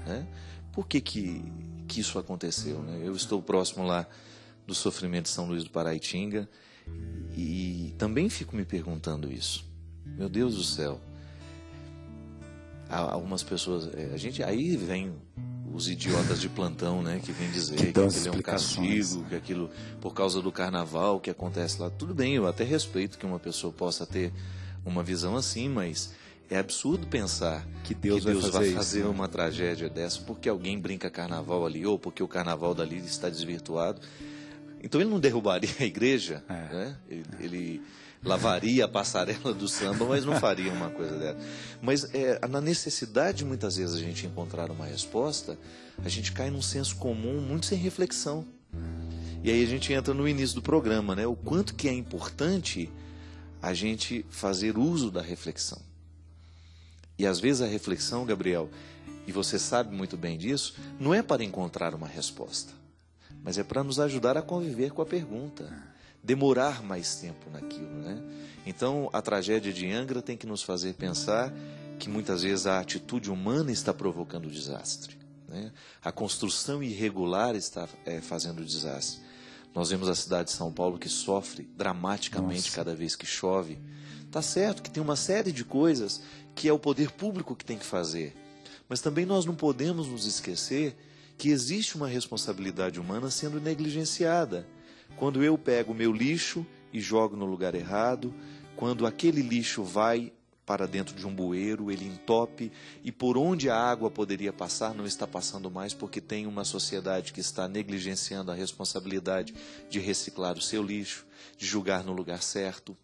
né? Por que isso aconteceu, né? Eu estou próximo lá do sofrimento de São Luís do Paraitinga e também fico me perguntando isso. Meu Deus do céu. Algumas pessoas, aí vem os idiotas de plantão, né, que vêm dizer que aquilo é um castigo, que aquilo por causa do carnaval que acontece lá. Tudo bem, eu até respeito que uma pessoa possa ter uma visão assim, mas é absurdo pensar que Deus vai fazer uma tragédia dessa porque alguém brinca carnaval ali ou porque o carnaval dali está desvirtuado. Então ele não derrubaria a igreja, né? Ele lavaria a passarela do samba, mas não faria uma coisa dessa. Mas na necessidade, muitas vezes, a gente encontrar uma resposta, a gente cai num senso comum muito sem reflexão. E aí a gente entra no início do programa, né? O quanto que é importante a gente fazer uso da reflexão. E às vezes a reflexão, Gabriel, e você sabe muito bem disso, não é para encontrar uma resposta, mas é para nos ajudar a conviver com a pergunta. Demorar mais tempo naquilo, né? Então, a tragédia de Angra tem que nos fazer pensar que muitas vezes a atitude humana está provocando o desastre, né? A construção irregular está fazendo o desastre. Nós vemos a cidade de São Paulo que sofre dramaticamente cada vez que chove. Tá certo que tem uma série de coisas que é o poder público que tem que fazer, mas também nós não podemos nos esquecer que existe uma responsabilidade humana sendo negligenciada. Quando eu pego o meu lixo e jogo no lugar errado, quando aquele lixo vai para dentro de um bueiro, ele entope, e por onde a água poderia passar, não está passando mais, porque tem uma sociedade que está negligenciando a responsabilidade de reciclar o seu lixo, de jogar no lugar certo.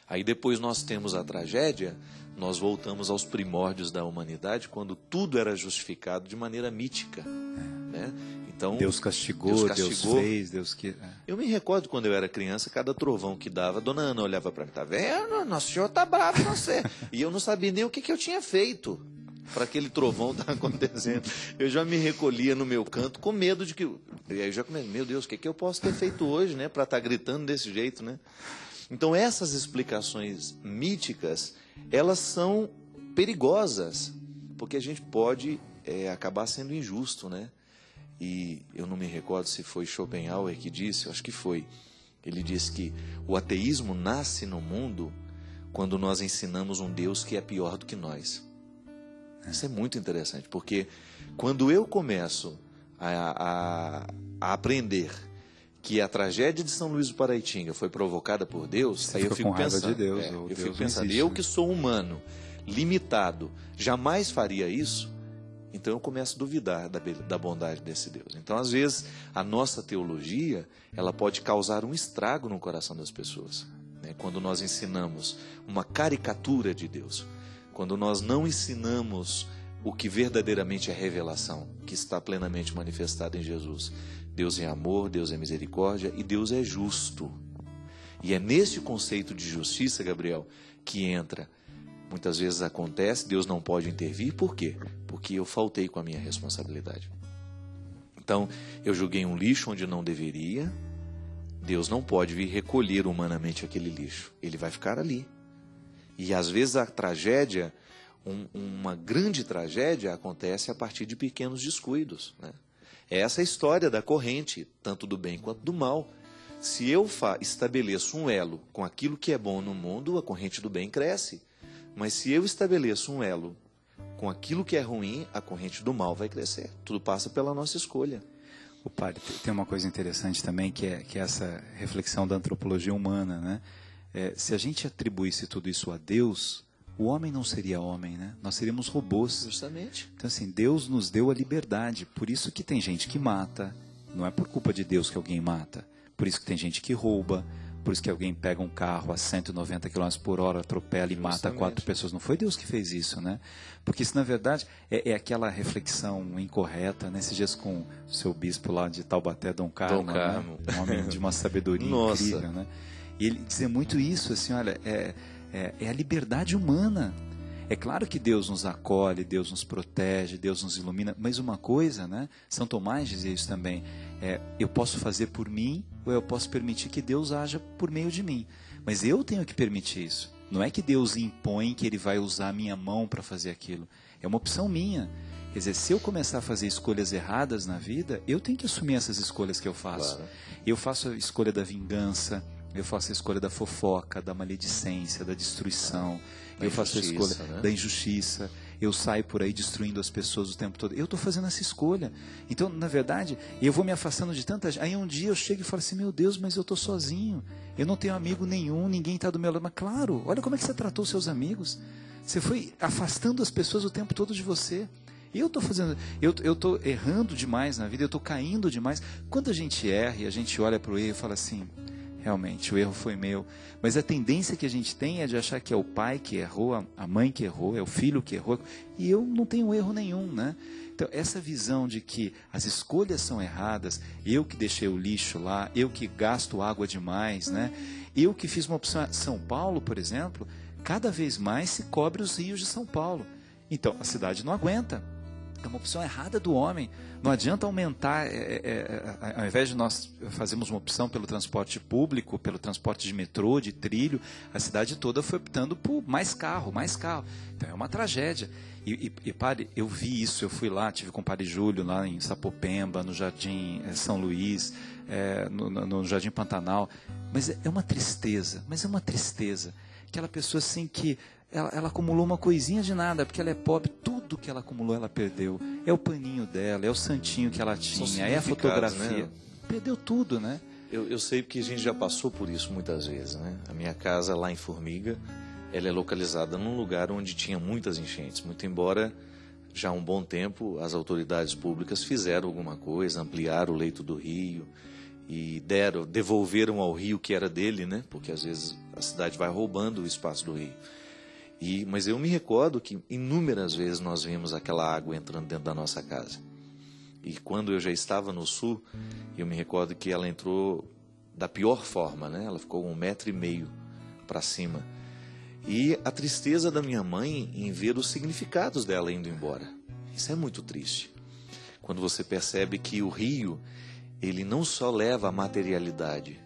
Aí depois nós temos a tragédia, nós voltamos aos primórdios da humanidade, quando tudo era justificado de maneira mítica, né? Então, Deus castigou, Deus fez, Deus que... Eu me recordo quando eu era criança, cada trovão que dava, a dona Ana olhava para mim, tá vendo? Nosso senhor tá bravo com você. E eu não sabia nem o que eu tinha feito para aquele trovão estar acontecendo. Eu já me recolhia no meu canto com medo de que... E aí eu já comecei, meu Deus, o que eu posso ter feito hoje, né? Para estar gritando desse jeito, né? Então essas explicações míticas, elas são perigosas, porque a gente pode acabar sendo injusto, né? E eu não me recordo se foi Schopenhauer que disse, eu acho que foi. Ele disse que o ateísmo nasce no mundo quando nós ensinamos um Deus que é pior do que nós. Isso é muito interessante, porque quando eu começo a aprender que a tragédia de São Luís do Paraitinga foi provocada por Deus, aí eu fico pensando, eu fico pensando, eu que sou humano, limitado, jamais faria isso. Então eu começo a duvidar da bondade desse Deus. Então, às vezes, a nossa teologia, ela pode causar um estrago no coração das pessoas, né? Quando nós ensinamos uma caricatura de Deus, quando nós não ensinamos o que verdadeiramente é revelação, que está plenamente manifestado em Jesus. Deus é amor, Deus é misericórdia e Deus é justo. E é nesse conceito de justiça, Gabriel, que entra... Muitas vezes acontece, Deus não pode intervir, por quê? Porque eu faltei com a minha responsabilidade. Então, eu joguei um lixo onde não deveria, Deus não pode vir recolher humanamente aquele lixo, ele vai ficar ali. E às vezes a tragédia, uma grande tragédia acontece a partir de pequenos descuidos, né? É essa a história da corrente, tanto do bem quanto do mal. Se eu estabeleço um elo com aquilo que é bom no mundo, a corrente do bem cresce. Mas se eu estabeleço um elo com aquilo que é ruim, a corrente do mal vai crescer. Tudo passa pela nossa escolha. O padre, tem uma coisa interessante também, que é essa reflexão da antropologia humana, né? Se a gente atribuísse tudo isso a Deus, o homem não seria homem, né? Nós seríamos robôs. Justamente. Então, assim, Deus nos deu a liberdade. Por isso que tem gente que mata. Não é por culpa de Deus que alguém mata. Por isso que tem gente que rouba. Por isso que alguém pega um carro a 190 km por hora, atropela e mata 4 pessoas. Não foi Deus que fez isso, né? Porque isso, na verdade, é aquela reflexão incorreta, né? Esses dias com o seu bispo lá de Taubaté, Dom Carmo, né? Um homem de uma sabedoria incrível, né? E ele dizia muito isso, assim, olha, é a liberdade humana. É claro que Deus nos acolhe, Deus nos protege, Deus nos ilumina, mas uma coisa, né? São Tomás dizia isso também, eu posso fazer por mim ou eu posso permitir que Deus haja por meio de mim. Mas eu tenho que permitir isso. Não é que Deus impõe que Ele vai usar a minha mão para fazer aquilo. É uma opção minha. Quer dizer, se eu começar a fazer escolhas erradas na vida, eu tenho que assumir essas escolhas que eu faço. Claro. Eu faço a escolha da vingança, eu faço a escolha da fofoca, da maledicência, da destruição, eu faço a escolha da injustiça, eu saio por aí destruindo as pessoas o tempo todo. Eu estou fazendo essa escolha. Então, na verdade, eu vou me afastando de tanta gente. Aí um dia eu chego e falo assim, meu Deus, mas eu estou sozinho. Eu não tenho amigo nenhum, ninguém está do meu lado. Mas claro, olha como é que você tratou os seus amigos. Você foi afastando as pessoas o tempo todo de você. Eu estou fazendo, eu estou errando demais na vida, eu estou caindo demais. Quando a gente erra e a gente olha para o erro e fala assim, realmente, o erro foi meu. Mas a tendência que a gente tem é de achar que é o pai que errou, a mãe que errou, é o filho que errou. E eu não tenho erro nenhum, né? Então, essa visão de que as escolhas são erradas, eu que deixei o lixo lá, eu que gasto água demais, né? Eu que fiz uma opção. São Paulo, por exemplo, cada vez mais se cobre os rios de São Paulo. Então, a cidade não aguenta. É uma opção errada do homem. Não adianta aumentar, ao invés de nós fazermos uma opção pelo transporte público, pelo transporte de metrô, de trilho, a cidade toda foi optando por mais carro, mais carro. Então é uma tragédia. E padre, eu vi isso, eu fui lá, tive com o padre Júlio lá em Sapopemba, no Jardim São Luís, no Jardim Pantanal. Mas é uma tristeza, Aquela pessoa assim que ela acumulou uma coisinha de nada, porque ela é pobre, tudo que ela acumulou ela perdeu. É o paninho dela, é o santinho que ela tinha, é a fotografia. Né? Perdeu tudo, né? Eu sei porque a gente já passou por isso muitas vezes, né? A minha casa lá em Formiga, ela é localizada num lugar onde tinha muitas enchentes, muito embora já há um bom tempo as autoridades públicas fizeram alguma coisa, ampliaram o leito do rio e devolveram ao rio que era dele, né? Porque às vezes a cidade vai roubando o espaço do rio. Mas eu me recordo que inúmeras vezes nós vimos aquela água entrando dentro da nossa casa. E quando eu já estava no sul, eu me recordo que ela entrou da pior forma, né? Ela ficou 1,5 metro para cima. E a tristeza da minha mãe em ver os significados dela indo embora. Isso é muito triste. Quando você percebe que o rio, ele não só leva a materialidade,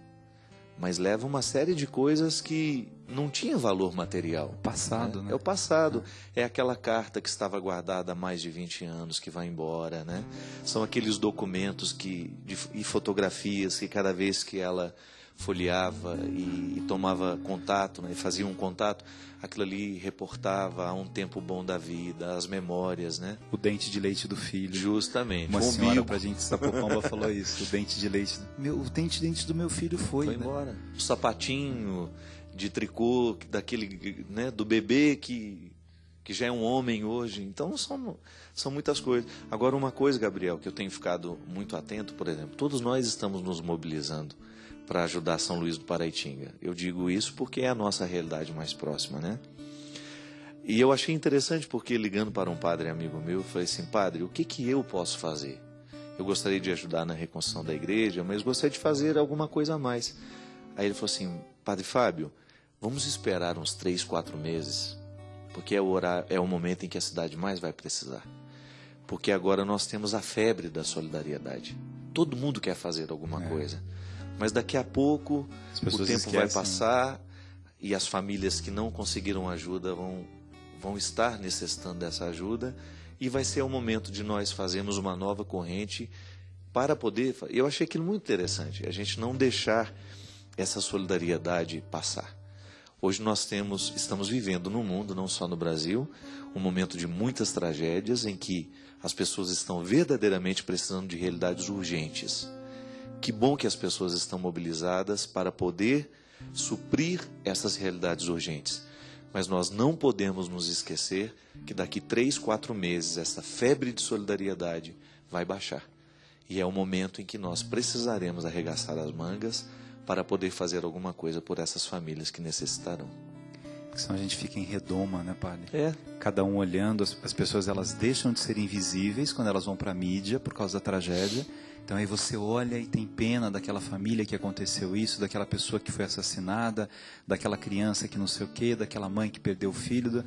mas leva uma série de coisas que não tinha valor material. Passado, né? É o passado. É aquela carta que estava guardada há mais de 20 anos, que vai embora, né? São aqueles documentos e fotografias que cada vez que ela folheava e tomava contato, né, fazia um contato, aquilo ali reportava a um tempo bom da vida, as memórias, né? O dente de leite do filho. Justamente. Uma senhora pra gente de Sapopemba falou isso, o dente de leite. O dente de leite do meu filho foi, né? Embora. O sapatinho de tricô daquele, né, do bebê que já é um homem hoje. Então são muitas coisas. Agora, uma coisa, Gabriel, que eu tenho ficado muito atento, por exemplo, todos nós estamos nos mobilizando para ajudar São Luís do Paraitinga. Eu digo isso porque é a nossa realidade mais próxima, né? E eu achei interessante porque, ligando para um padre amigo meu, eu falei assim, padre, o que eu posso fazer? Eu gostaria de ajudar na reconstrução da igreja, mas gostaria de fazer alguma coisa a mais. Aí ele falou assim, padre Fábio, vamos esperar uns 3, 4 meses, porque é o momento em que a cidade mais vai precisar. Porque agora nós temos a febre da solidariedade. Todo mundo quer fazer alguma coisa. Mas daqui a pouco o tempo vai passar e as famílias que não conseguiram ajuda vão estar necessitando dessa ajuda e vai ser o momento de nós fazermos uma nova corrente para poder... Eu achei aquilo muito interessante, a gente não deixar essa solidariedade passar. Hoje nós estamos vivendo no mundo, não só no Brasil, um momento de muitas tragédias em que as pessoas estão verdadeiramente precisando de realidades urgentes. Que bom que as pessoas estão mobilizadas para poder suprir essas realidades urgentes. Mas nós não podemos nos esquecer que daqui 3, 4 meses essa febre de solidariedade vai baixar. E é o momento em que nós precisaremos arregaçar as mangas para poder fazer alguma coisa por essas famílias que necessitarão. Porque senão a gente fica em redoma, né, padre? Cada um olhando, as pessoas elas deixam de ser invisíveis quando elas vão para a mídia por causa da tragédia. Então aí você olha e tem pena daquela família que aconteceu isso, daquela pessoa que foi assassinada, daquela criança que não sei o quê, daquela mãe que perdeu o filho.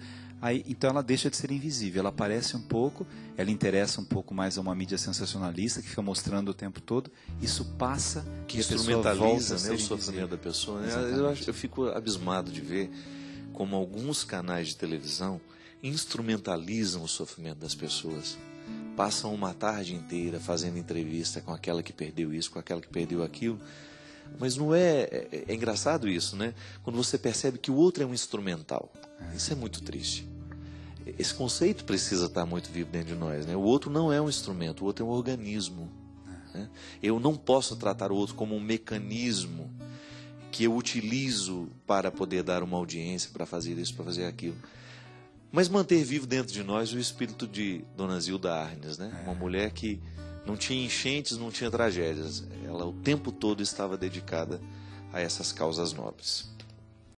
Então ela deixa de ser invisível, ela aparece um pouco, ela interessa um pouco mais a uma mídia sensacionalista que fica mostrando o tempo todo. Isso passa que instrumentaliza, né, o sofrimento da pessoa. Né? Eu fico abismado de ver como alguns canais de televisão instrumentalizam o sofrimento das pessoas. passam uma tarde inteira fazendo entrevista com aquela que perdeu isso, com aquela que perdeu aquilo. Mas não é engraçado isso, né? Quando você percebe que o outro é um instrumental. Isso é muito triste. Esse conceito precisa estar muito vivo dentro de nós, né? O outro não é um instrumento, o outro é um organismo, né? Eu não posso tratar o outro como um mecanismo que eu utilizo para poder dar uma audiência, para fazer isso, para fazer aquilo. Mas manter vivo dentro de nós o espírito de Dona Zilda Arnes, né? Uma mulher que não tinha enchentes, não tinha tragédias. Ela o tempo todo estava dedicada a essas causas nobres.